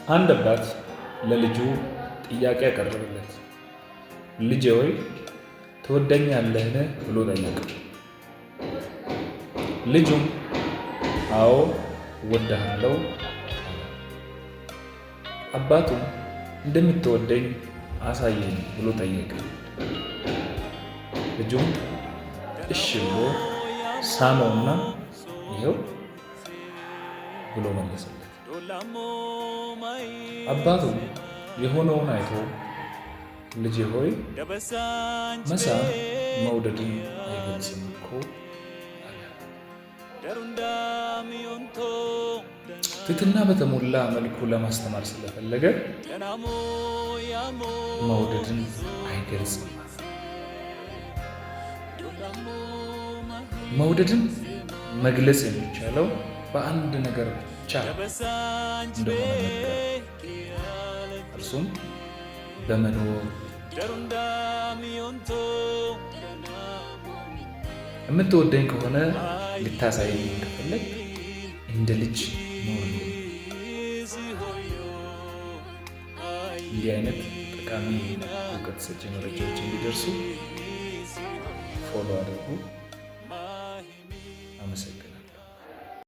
አንድ አባት ለልጁ ጥያቄ ያቀረበለት። ልጄ ሆይ ትወደኛለህን ብሎ ጠየቀው። ልጁም አዎ እወድሃለሁ አለ። አባቱም እንደምትወደኝ አሳየኝ ብሎ ጠየቀ። ልጁም እሺ ብሎ ሳመውና ይኸው ብሎ መለሰለት። አባቱ የሆነውን አይቶ ልጄ ሆይ መሳም መውደድን አይገልጽም እኮ አለ። ትሕትና በተሞላ መልኩ ለማስተማር ስለፈለገ መውደድን አይገልጽም። መውደድን መግለጽ የሚቻለው በአንድ ነገር ብቻ እንደሆነ ነገር እርሱም በመኖር። የምትወደኝ ከሆነ ልታሳየኝ ከፈለግ እንደ ልጅ ኖር። እንዲህ አይነት ጠቃሚ እውቀት ሰጪ መረጃዎች እንዲደርሱ ፎሎ አድርጉ። አመሰግናለሁ።